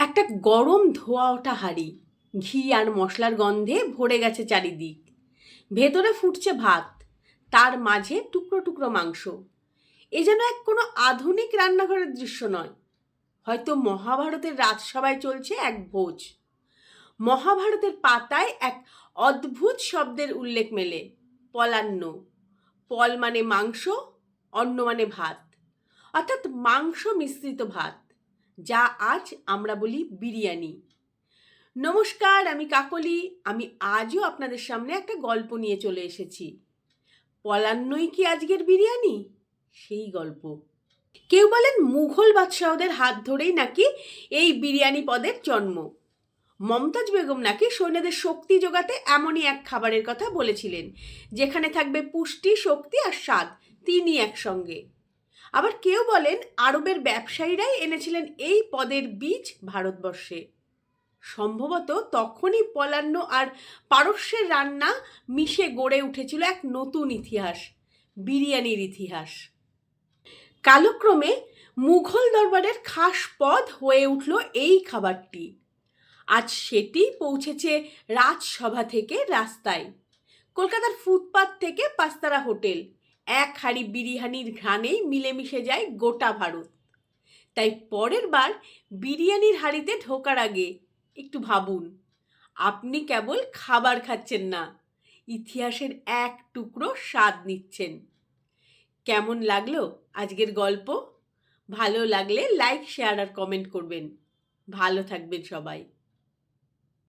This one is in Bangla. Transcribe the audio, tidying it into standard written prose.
একটা গরম ধোয়া ওঠা হাঁড়ি, ঘি আর মশলার গন্ধে ভরে গেছে চারিদিক। ভেতরে ফুটছে ভাত, তার মাঝে টুকরো টুকরো মাংস। এ যেন এক কোনো আধুনিক রান্নাঘরের দৃশ্য নয়, হয়তো মহাভারতের রাজসভায় চলছে এক ভোজ। মহাভারতের পাতায় এক অদ্ভুত শব্দের উল্লেখ মেলে, পলান্ন। পল মানে মাংস, অন্ন মানে ভাত, অর্থাৎ মাংস মিশ্রিত ভাত, যা আজ আমরা বলি বিরিয়ানি। নমস্কার, আমি কাকলি। আমি আজও আপনাদের সামনে একটা গল্প নিয়ে চলে এসেছি। পলান্নই কি আজকের বিরিয়ানি? সেই গল্প। কেউ বলেন মুঘল বাদশাহদের হাত ধরেই নাকি এই বিরিয়ানি পদের জন্ম। মমতাজ বেগম নাকি সৈন্যদের শক্তি যোগাতে এমনই এক খাবারের কথা বলেছিলেন, যেখানে থাকবে পুষ্টি, শক্তি আর স্বাদ, তিনই একসঙ্গে। আবার কেউ বলেন আরবের ব্যবসায়ীরাই এনেছিলেন এই পদের বীজ ভারতবর্ষে। সম্ভবত তখনই পলান্ন আর পারস্যের রান্না মিশে গড়ে উঠেছিল এক নতুন ইতিহাস, বিরিয়ানির ইতিহাস। কালক্রমে মুঘল দরবারের খাস পদ হয়ে উঠল এই খাবারটি। আজ সেটি পৌঁছেছে রাজসভা থেকে রাস্তায়, কলকাতার ফুটপাত থেকে পাঁচতারা হোটেল। এক হাঁড়ি বিরিয়ানির ঘ্রাণেই মিলেমিশে যায় গোটা ভারত। তাই পরের বার বিরিয়ানির হাঁড়িতে ঢোকার আগে একটু ভাবুন, আপনি কেবল খাবার খাচ্ছেন না, ইতিহাসের এক টুকরো স্বাদ নিচ্ছেন। কেমন লাগলো আজকের গল্প? ভালো লাগলে লাইক, শেয়ার আর কমেন্ট করবেন। ভালো থাকবেন সবাই।